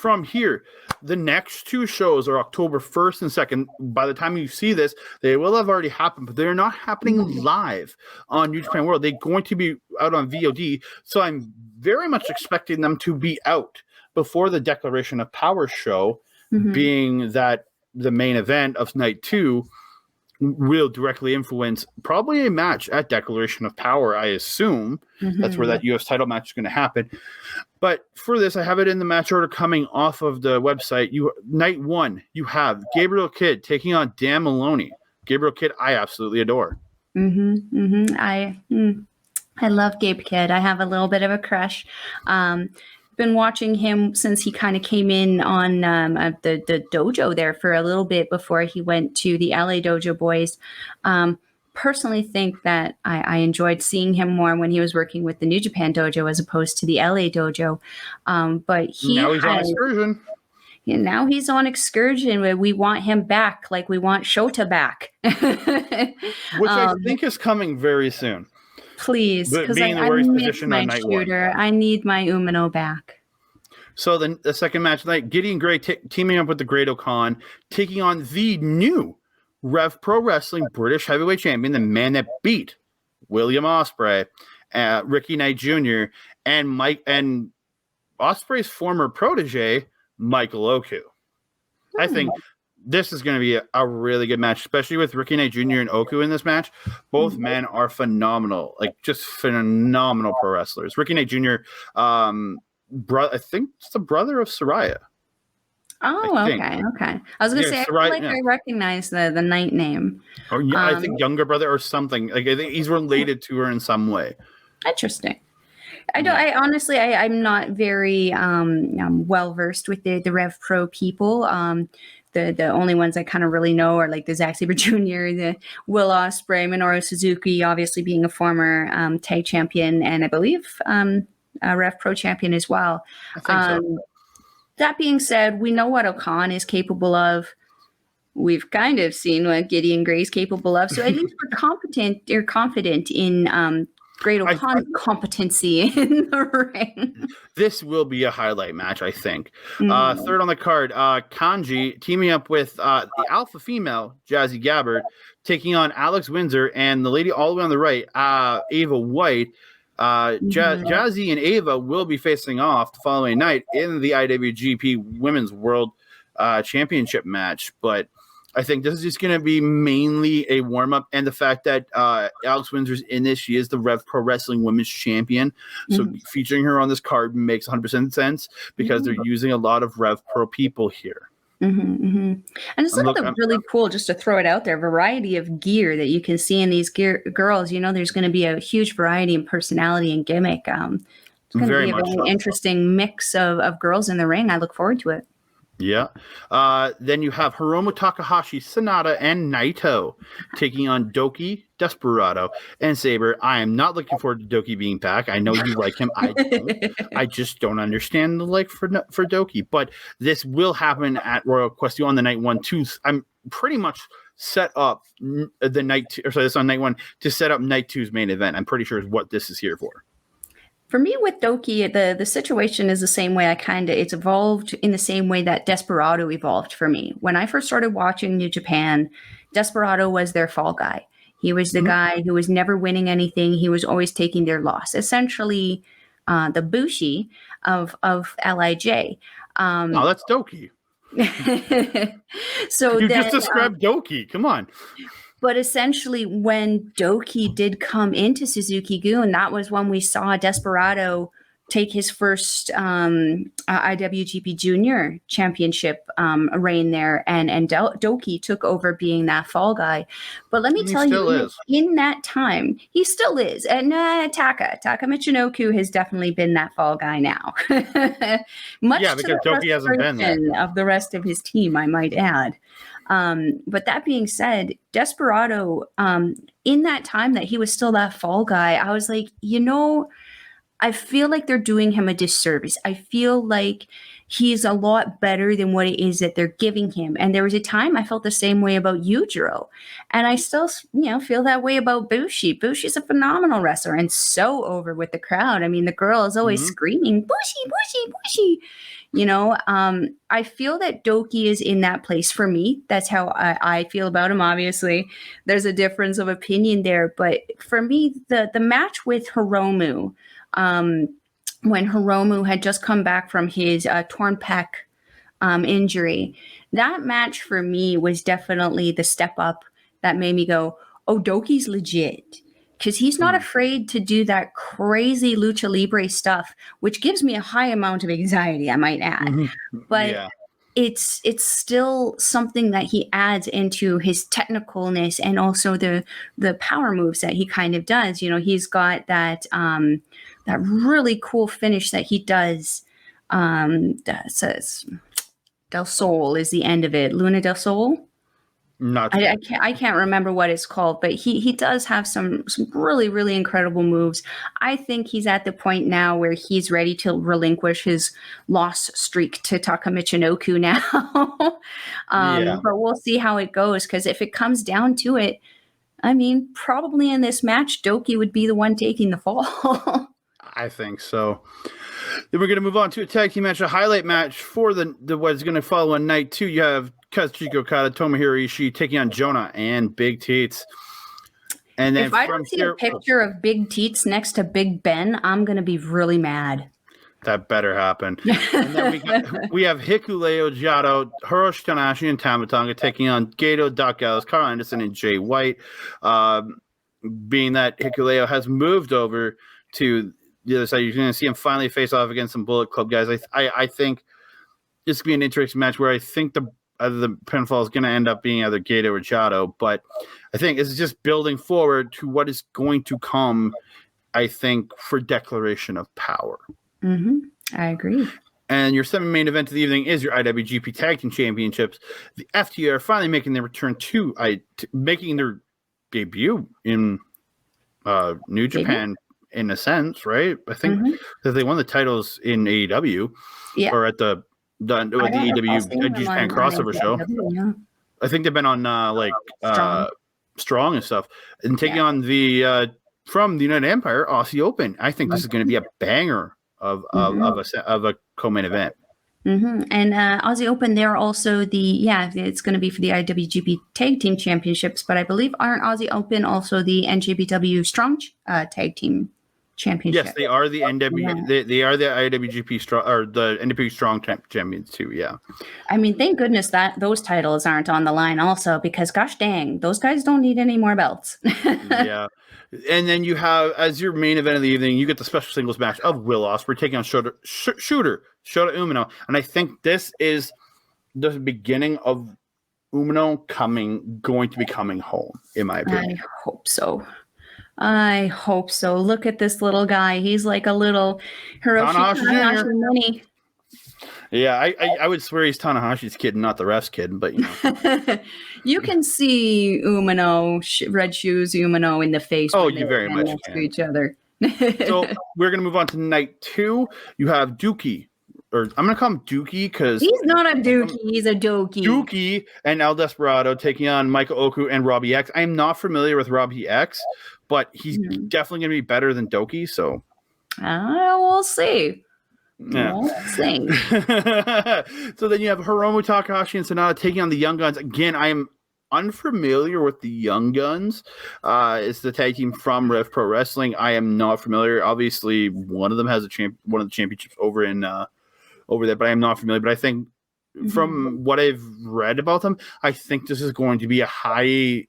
from here, the next two shows are October 1st and 2nd. By the time you see this, they will have already happened, but they're not happening live on New Japan World. They're going to be out on VOD, so I'm very much expecting them to be out before the Declaration of Power show, being that the main event of night 2 will directly influence probably a match at Declaration of Power, I assume. That's where that U.S. title match is going to happen. But for this, I have it in the match order coming off of the website. Night 1, you have Gabriel Kidd taking on Dan Maloney. Gabriel Kidd, I absolutely adore. I love Gabe Kidd. I have a little bit of a crush. Been watching him since he kind of came in on the dojo there for a little bit before he went to the LA Dojo Boys. Personally think that I enjoyed seeing him more when he was working with the New Japan Dojo as opposed to the LA Dojo. But now he's on excursion. Yeah, now he's on excursion where we want him back, like we want Shota back. Which I think is coming very soon. Please, because I miss my shooter. I need my Umino back. So then the second match tonight, Gideon Gray teaming up with the Great O'Khan, taking on the new Rev Pro Wrestling British Heavyweight Champion, the man that beat William Ospreay, Ricky Knight Jr., and Ospreay's former protege, Michael Oku. I think this is going to be a really good match, especially with Ricky Knight Jr. and Oku in this match. Both men are phenomenal, like just phenomenal pro wrestlers. Ricky Knight Jr., I think it's the brother of Saraya. Oh, okay. I was going to say, Saraya, I recognize the Knight name. Or I think younger brother or something. Like I think he's related to her in some way. Interesting. I honestly, I'm not very well versed with the Rev Pro people. The only ones I kind of really know are like the Zack Saber Jr., the Will Ospreay, Minoru Suzuki, obviously being a former tag champion, and I believe a Rev Pro champion as well. I think so. That being said, we know what O'Khan is capable of. We've kind of seen what Gideon Gray is capable of, so at least we're confident in Great O'Khan's competency in the ring. This will be a highlight match, I think. Third on the card, Kanji teaming up with the alpha female, JazzyGabbard, taking on Alex Windsor and the lady all the way on the right, Ava White. Jazzy and Ava will be facing off the following night in the IWGP Women's World Championship match. But I think this is just going to be mainly a warm-up, and the fact that Alex Windsor's in this, she is the Rev Pro Wrestling Women's Champion, so featuring her on this card makes 100% sense because they're using a lot of Rev Pro people here. And it's really cool, just to throw it out there, variety of gear that you can see in these girls. You know, there's going to be a huge variety in personality and gimmick. It's going to be a really interesting mix of girls in the ring. I look forward to it. Yeah. Then you have Hiromu Takahashi, Sonata, and Naito taking on Doki, Desperado, and Saber. I am not looking forward to Doki being back. I know you like him. I don't. I just don't understand the like for Doki. But this will happen at Royal Quest on the night 1 too. I'm pretty much set up the night two, or sorry, this on night 1 to set up night 2's main event. I'm pretty sure is what this is here for. For me with Doki, the situation is the same way. It's evolved in the same way that Desperado evolved for me. When I first started watching New Japan, Desperado was their fall guy. He was the guy who was never winning anything. He was always taking their loss. Essentially, the Bushi of LIJ. Oh, that's Doki. So you just described Doki. Come on. But essentially, when Doki did come into Suzuki-gun, that was when we saw Desperado take his first IWGP Junior Championship reign there, and Doki took over being that fall guy. But let me tell you, in that time, he still is. And Taka Michinoku has definitely been that fall guy now. Much to the Doki hasn't been there. Of the rest of his team, I might add. But that being said, Desperado, in that time that he was still that fall guy, I was like, I feel like they're doing him a disservice. I feel like he's a lot better than what it is that they're giving him. And there was a time I felt the same way about Yujiro. And I still, feel that way about Bushi. Bushi's a phenomenal wrestler and so over with the crowd. I mean, the girl is always screaming, Bushi, Bushi, Bushi. I feel that Doki is in that place for me. That's how I feel about him. Obviously, there's a difference of opinion there. But for me, the match with Hiromu, when Hiromu had just come back from his torn pec injury, that match for me was definitely the step up that made me go, oh, Doki's legit. Because he's not afraid to do that crazy lucha libre stuff, which gives me a high amount of anxiety, I might add. But it's still something that he adds into his technicalness and also the power moves that he kind of does. He's got that that really cool finish that he does. That says Del Sol is the end of it. Luna del Sol. I can't remember what it's called, but he does have some really, really incredible moves. I think he's at the point now where he's ready to relinquish his loss streak to Taka Michinoku now. But we'll see how it goes, because if it comes down to it, I mean, probably in this match, Doki would be the one taking the fall. I think so. Then we're going to move on to a tag team match, a highlight match for the what's going to follow on night 2. You have Kazuchika Okada, Tomohiro Ishii taking on Jonah and Big Teats. And then if I don't see a picture of Big Teats next to Big Ben, I'm going to be really mad. That better happen. And then we have Hikuleo, Jado, Hiroshi Tanahashi, and Tamatanga taking on Gato, Doc Gallows, Carl Anderson, and Jay White. Being that Hikuleo has moved over to the other side, you're going to see him finally face off against some Bullet Club guys. I think this could be an interesting match where I think the pinfall is going to end up being either Gato or Jado, but I think it's just building forward to what is going to come, I think, for Declaration of Power. Mm-hmm. I agree. And your semi-main event of the evening is your IWGP Tag Team Championships. The FTR are finally making their return making their debut in New Japan, in a sense, right? I think that they won the titles in AEW, or at the AEW Japan crossover show. Yeah. I think they've been on Strong and stuff, and taking on the from the United Empire Aussie Open. I think this is going to be a banger of a co-main event. Mm-hmm. And Aussie Open, they're also it's going to be for the IWGP Tag Team Championships, but I believe aren't Aussie Open also the NJPW Strong Tag Team Championship? Yes, they are the NW. They are the IWGP Strong or the NWP Strong champions too. Yeah. I mean, thank goodness that those titles aren't on the line also, because gosh dang, those guys don't need any more belts. Yeah. And then you have, as your main event of the evening, you get the special singles match of Will Ospreay taking on Shota Umino. And I think this is the beginning of Umino going to be coming home, in my opinion. I hope so. Look at this little guy. He's like a little Hiroshi Tanahashi mini. Yeah, I would swear he's Tanahashi's kid, not the ref's kid, but you know. You can see Umino, Red Shoes Umino in the face. Oh, you very much can. To each other. So we're going to move on to night 2. You have Doki, or I'm going to call him Doki because he's not a Dookie, he's a Doki. Doki and El Desperado taking on Michael Oku and Robbie X. I am not familiar with Robbie X, but he's definitely going to be better than Doki, so. We'll see. Yeah. So then you have Hiromu Takahashi and Sonata taking on the Young Guns. Again, I am unfamiliar with the Young Guns. It's the tag team from Rev Pro Wrestling. I am not familiar. Obviously, one of them has one of the championships over there, but I am not familiar. But I think from what I've read about them, I think this is going to be a high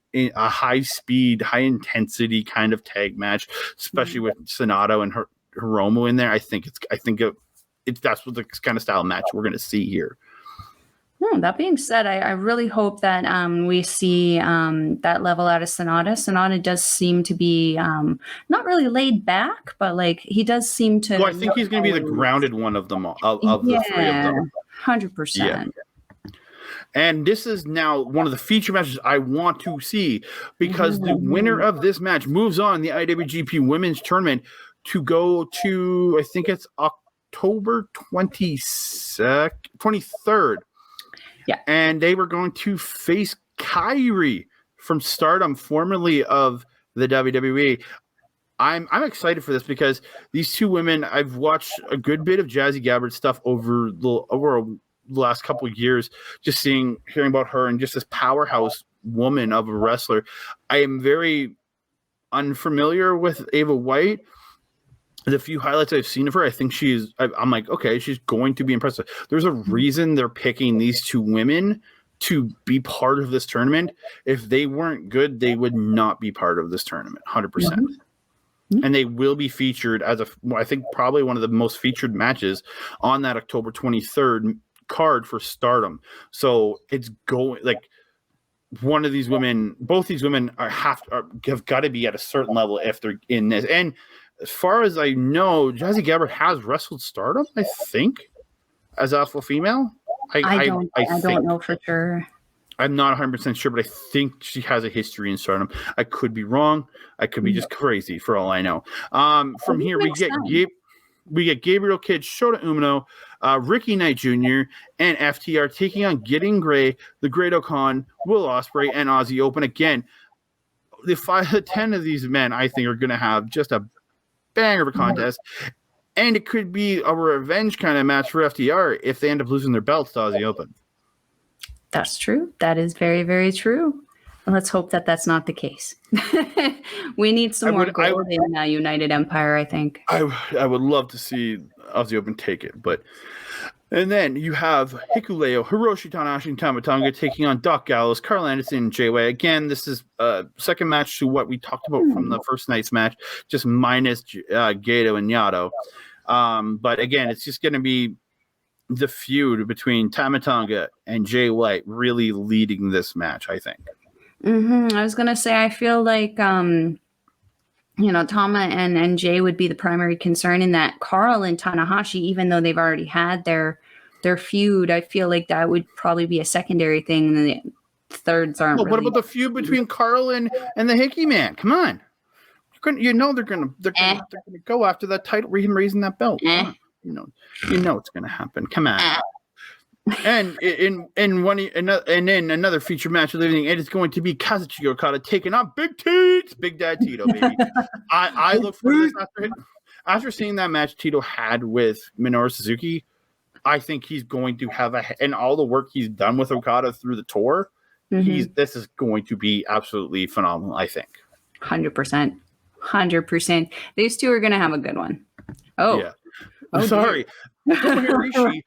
speed, high intensity kind of tag match, especially with Sonata and Hiromu in there. I think that's what the kind of style match we're going to see here. That being said, I really hope that we see that level out of Sonata. Sonata does seem to be not really laid back, but like he does seem to. Well, I think he's going to be the grounded one of them of the three of them. 100%. Yeah. And this is now one of the feature matches I want to see because the winner of this match moves on the IWGP Women's Tournament to go to, I think it's October 23rd. Yeah. And they were going to face Kairi from Stardom, formerly of the WWE. I'm excited for this because these two women, I've watched a good bit of JazzyGabbard stuff over the last couple of years, just hearing about her and just this powerhouse woman of a wrestler. I am very unfamiliar with Ava White. The few highlights I've seen of her, I think I'm like, okay, she's going to be impressive. There's a reason they're picking these two women to be part of this tournament. If they weren't good, they would not be part of this tournament, 100%. And they will be featured as I think probably one of the most featured matches on that October 23rd card for Stardom. So it's going like one of these women, both these women have got to be at a certain level if they're in this. And as far as I know, JazzyGabbard has wrestled Stardom, I think, as alpha female. I don't know for sure. I'm not 100% sure, but I think she has a history in Stardom. I could be wrong. I could be just crazy for all I know. From here, we get Gabriel Kidd, Shota Umino, Ricky Knight Jr., and FTR taking on Gideon Grey, the Great Okan, Will Ospreay, and Aussie Open. Again, the 10 of these men, I think, are going to have just a banger of a contest. And it could be a revenge kind of match for FTR if they end up losing their belts to Aussie Open. That's true. That is very, very true. Let's hope that that's not the case. We need some more gold in United Empire, I think. I would love to see Aussie Open take it. And then you have Hikuleo, Hiroshi Tanahashi, and Tamatanga taking on Doc Gallows, Carl Anderson, and Jay White. Again, this is a second match to what we talked about from the first night's match, just minus Gato and Yato. But again, it's just going to be the feud between Tamatanga and Jay White really leading this match, I think. I was going to say, I feel like, Tama and Jay would be the primary concern in that. Carl and Tanahashi, even though they've already had their feud, I feel like that would probably be a secondary thing. And the thirds aren't. Well, what about the feud between Carl and the Hickey Man? Come on. They're gonna go after that title, raising that belt. You know it's gonna happen. Come on. And in another feature match of the evening, it is going to be Kazuchika Okada taking on Big Dad Tito, baby. I look for this after seeing that match Tito had with Minoru Suzuki. I think he's going to have and all the work he's done with Okada through the tour. This is going to be absolutely phenomenal, I think. 100%. These two are going to have a good one. Sorry. Ishi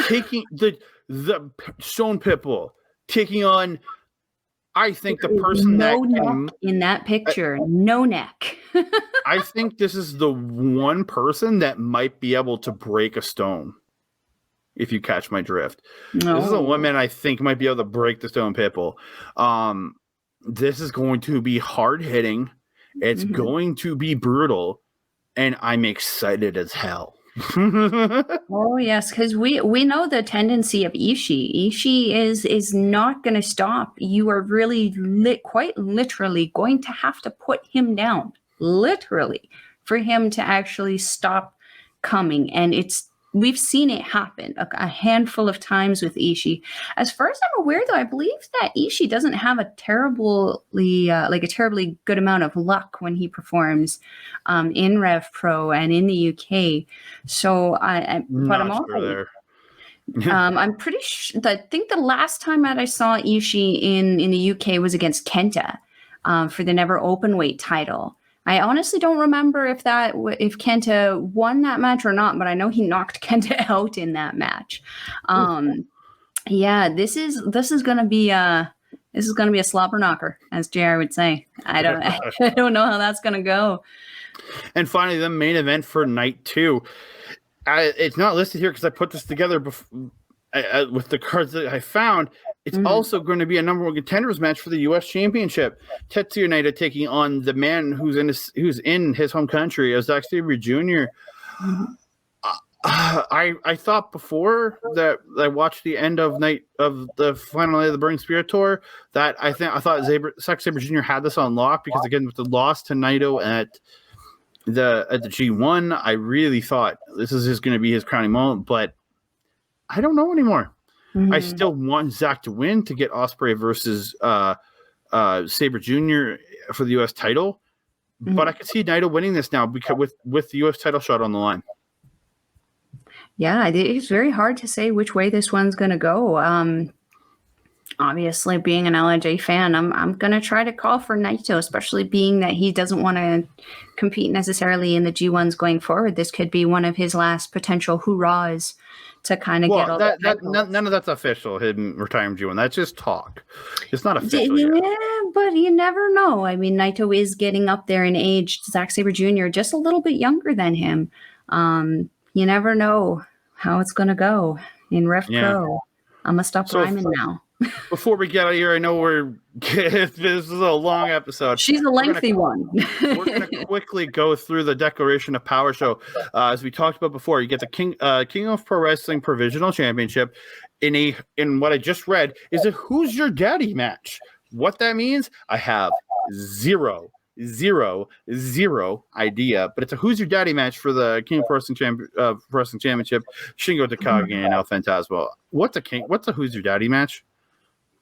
taking the Stone Pitbull, taking on, I think, the person in that picture, no neck. I think this is the one person that might be able to break a stone, if you catch my drift. No. This is a woman I think might be able to break the Stone Pitbull. This is going to be hard hitting. It's going to be brutal, and I'm excited as hell. Oh yes, because we know the tendency of Ishi. Ishi is not going to stop. You are really quite literally going to have to put him down, literally, for him to actually stop coming. And we've seen it happen a handful of times with Ishi. As far as I'm aware, though, I believe that Ishi doesn't have a terribly good amount of luck when he performs in Rev Pro and in the UK. So I'm pretty sure. I think the last time that I saw Ishi in the UK was against Kenta for the Never Openweight title. I honestly don't remember if Kenta won that match or not, but I know he knocked Kenta out in that match. This is gonna be a slobber knocker, as JR would say. I don't know how that's gonna go. And finally, the main event for night 2. It's not listed here because I put this together with the cards that I found. It's also going to be a number one contenders match for the U.S. Championship. Tetsuya Naito taking on the man who's in his home country, Zack Sabre Jr. I thought before that I watched the end of the final night of the Burning Spirit Tour that I thought Zack Sabre Jr. had this on lock because again with the loss to Naito at the G1, I really thought this is just going to be his crowning moment, but I don't know anymore. I still want Zack to win to get Ospreay versus Sabre Jr. for the U.S. title, but I could see Naito winning this now because with the U.S. title shot on the line. Yeah, it's very hard to say which way this one's going to go. Obviously, being an LIJ fan, I'm going to try to call for Naito, especially being that he doesn't want to compete necessarily in the G1s going forward. This could be one of his last potential hurrahs to kind of get all that. None of that's official, him retiring G1. That's just talk. It's not official yet. Yeah, but you never know. I mean, Naito is getting up there in age. Zack Sabre Jr. just a little bit younger than him. You never know how it's going to go in Rev Pro. I'm going to stop rhyming now. Before we get out of here, I know this is a long episode. She's a lengthy one. We're going to quickly go through the Declaration of Power show. As we talked about before, you get the King of Pro Wrestling Provisional Championship in what I just read is a Who's Your Daddy match. What that means, I have zero idea, but it's a Who's Your Daddy match for the King of Pro Wrestling Championship. Shingo Takagi and El Fantasma. What's a Who's Your Daddy match?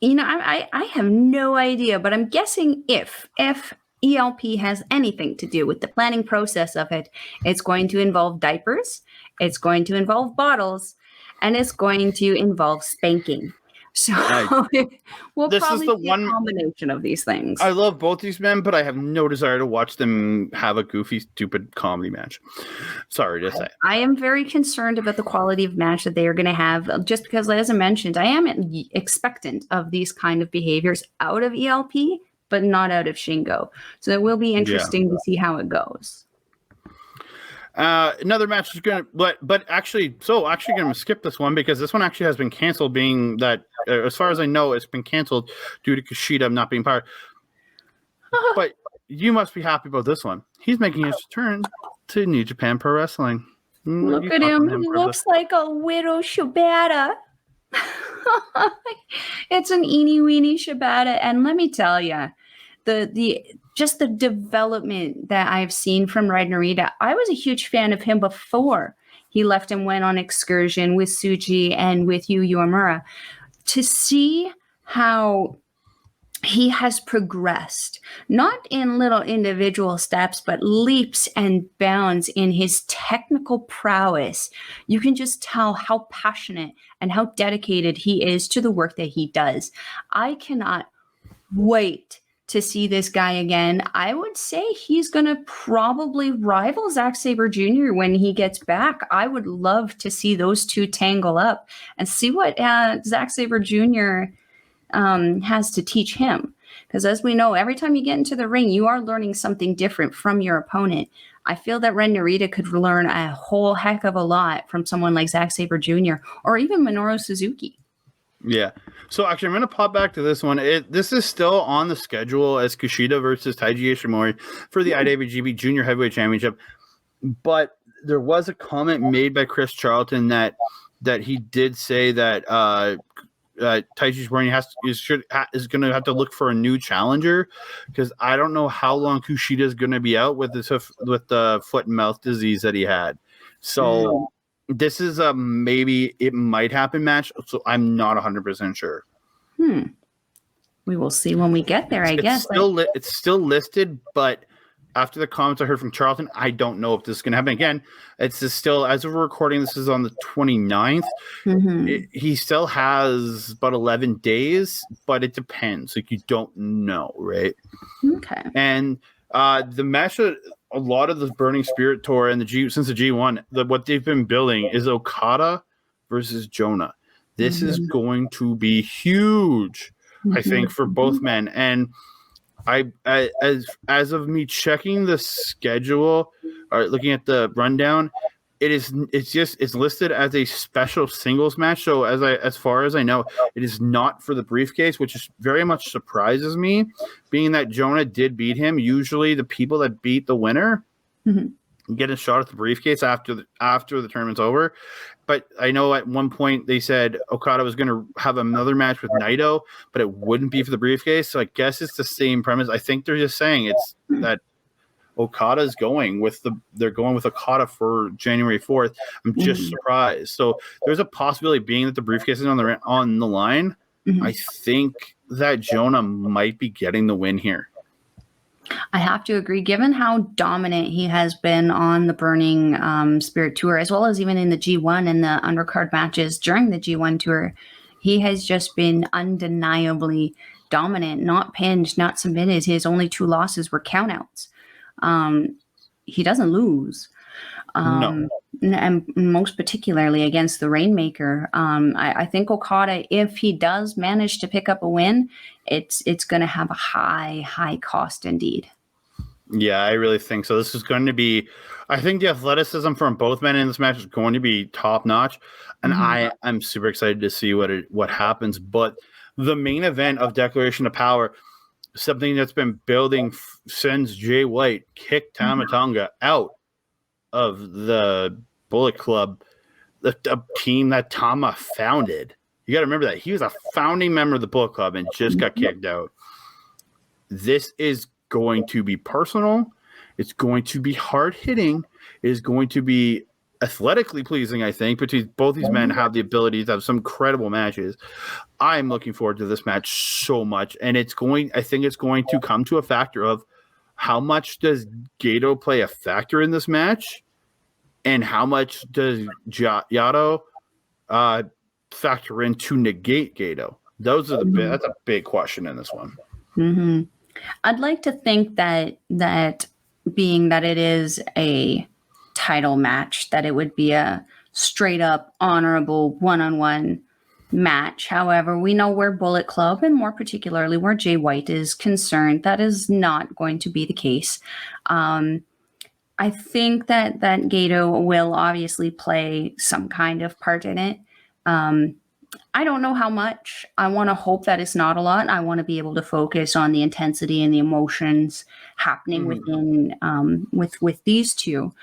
You know, I have no idea, but I'm guessing if ELP has anything to do with the planning process of it, it's going to involve diapers, it's going to involve bottles, and it's going to involve spanking. So we'll probably see a combination of these things. I love both these men, but I have no desire to watch them have a goofy, stupid comedy match. Sorry to say. I am very concerned about the quality of match that they are going to have, just because, as I mentioned, I am expectant of these kind of behaviors out of ELP, but not out of Shingo. So it will be interesting to see how it goes. Another match is going to, but actually going to skip this one because this one actually has been canceled, being that, as far as I know, it's been canceled due to Kushida not being part. But you must be happy about this one. He's making his return to New Japan Pro Wrestling. Look at him. He looks like a widow Shibata. It's an eeny weeny Shibata. And let me tell you, just the development that I've seen from Ragnarita. I was a huge fan of him before he left and went on excursion with Tsuji and with Yu Uemura. To see how he has progressed, not in little individual steps, but leaps and bounds in his technical prowess. You can just tell how passionate and how dedicated he is to the work that he does. I cannot wait to see this guy again. I would say he's going to probably rival Zack Sabre Jr. when he gets back. I would love to see those two tangle up and see what Zack Sabre Jr. Has to teach him. Because as we know, every time you get into the ring, you are learning something different from your opponent. I feel that Ragnarita could learn a whole heck of a lot from someone like Zack Sabre Jr. or even Minoru Suzuki. Yeah. So actually, I'm going to pop back to this one. This is still on the schedule as Kushida versus Taiji Ishimori for the IWGP Junior Heavyweight Championship. But there was a comment made by Chris Charlton that he did say that Taiji Ishimori is going to have to look for a new challenger, because I don't know how long Kushida is going to be out with the foot and mouth disease that he had. So. This is a maybe it might happen match, so I'm not 100% sure. We will see when we get there, I guess. It's still listed, but after the comments I heard from Charlton, I don't know if this is going to happen again. It's still, as of recording, this is on the 29th. He still has about 11 days, but it depends. Like, you don't know, right? Okay. And the match, a lot of the Burning Spirit Tour and since the G1, what they've been building is Okada versus Jonah. This is going to be huge, I think, for both men. And as of me checking the schedule or looking at the rundown, it's listed as a special singles match. So as far as I know, it is not for the briefcase, which is very much surprises me, being that Jonah did beat him. Usually the people that beat the winner get a shot at the briefcase after the tournament's over. But I know at one point they said Okada was going to have another match with Naito, but it wouldn't be for the briefcase. So I guess it's the same premise. I think they're just saying it's that Okada's they're going with Okada for January 4th. I'm just surprised. So there's a possibility, being that the briefcase is on the line. I think that Jonah might be getting the win here. I have to agree, given how dominant he has been on the Burning Spirit Tour, as well as even in the G1 and the undercard matches during the G1 Tour, he has just been undeniably dominant, not pinned, not submitted. His only 2 losses were countouts. He doesn't lose. No. And most particularly against the Rainmaker. I think Okada, if he does manage to pick up a win, it's going to have a high cost indeed. Yeah, I really think so. This is going to be, I think the athleticism from both men in this match is going to be top notch, and I'm super excited to see what happens. But the main event of Declaration of Power, something that's been building since Jay White kicked Tamatanga out of the Bullet Club, the team that Tama founded. You got to remember that he was a founding member of the Bullet Club and just got kicked out. This is going to be personal. It's going to be hard hitting. It is going to be athletically pleasing, I think, because both these men have the ability to have some incredible matches. I'm looking forward to this match so much, and I think it's going to come to a factor of how much does Gedo play a factor in this match, and how much does Yato factor in to negate Gedo? That's a big question in this one. Mm-hmm. I'd like to think that being that it is a title match, that it would be a straight up honorable one-on-one match. However, we know where Bullet Club, and more particularly where Jay White is concerned, that is not going to be the case. I think that Gedo will obviously play some kind of part in it. I don't know how much. I want to hope that it's not a lot. I want to be able to focus on the intensity and the emotions happening within with these two.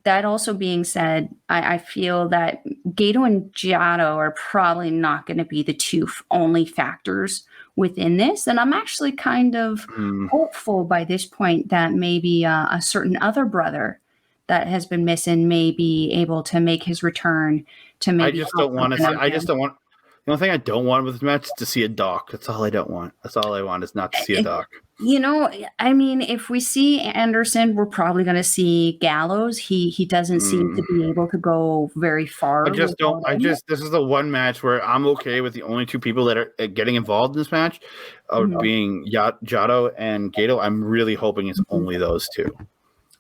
That also being said, I feel that Gedo and Giotto are probably not going to be the two only factors within this. And I'm actually kind of hopeful by this point that maybe a certain other brother that has been missing may be able to make his return to maybe. The only thing I don't want with this match is to see a Doc. That's all I don't want. That's all I want is not to see a Doc. You know, I mean, if we see Anderson, we're probably going to see Gallows. He doesn't seem to be able to go very far. This is the one match where I'm okay with the only two people that are getting involved in this match being Giotto and Gedo. I'm really hoping it's only those two.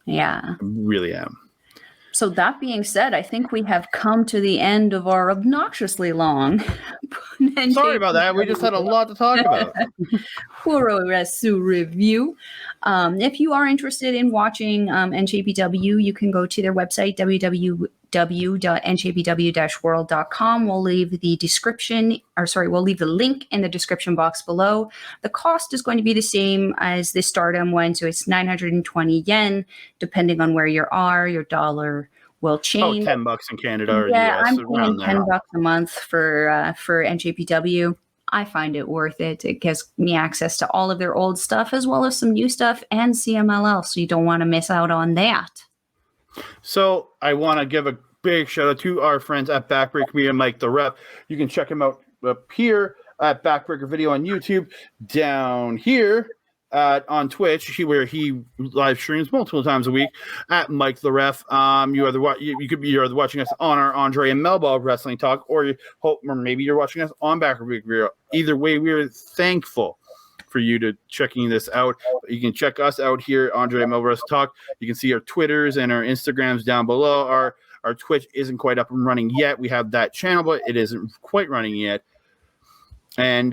Yeah. I really am. So that being said, I think we have come to the end of our obnoxiously long. Sorry about that. We just had a lot to talk about. Puroresu review. If you are interested in watching NJPW, you can go to their website, www.njpw-world.com. We'll leave the link in the description box below. The cost is going to be the same as the Stardom one, so it's 920 yen, depending on where you are. Your dollar will change. $10 in Canada or yeah, US. I'm paying $10 a month for NJPW. I find it worth it. It gives me access to all of their old stuff as well as some new stuff and CMLL, so you don't want to miss out on that. So I want to give a big shout out to our friends at Backbreaker Media, Mike the Rep. You can check him out up here at Backbreaker Video on YouTube, down here on Twitch, where he live streams multiple times a week at Mike the Ref. You could be watching us on our Andre Melball Wrestling Talk, or maybe you're watching us on Backbreaker Video. Either way, we're thankful for you to checking this out. You can check us out here, Andre Melball Talk. You can see our Twitters and our Instagrams down below. Our Twitch isn't quite up and running yet. We have that channel, but it isn't quite running yet. And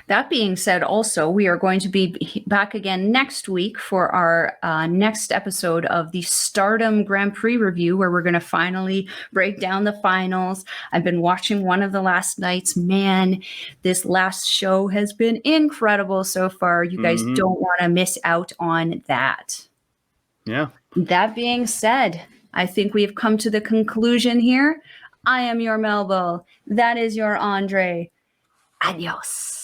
that being said, also, we are going to be back again next week for our next episode of the Stardom Grand Prix review, where we're going to finally break down the finals. I've been watching one of the last nights. Man, this last show has been incredible so far. You guys don't want to miss out on that. Yeah. That being said, I think we've come to the conclusion here. I am your Melball. That is your Andre. Adios.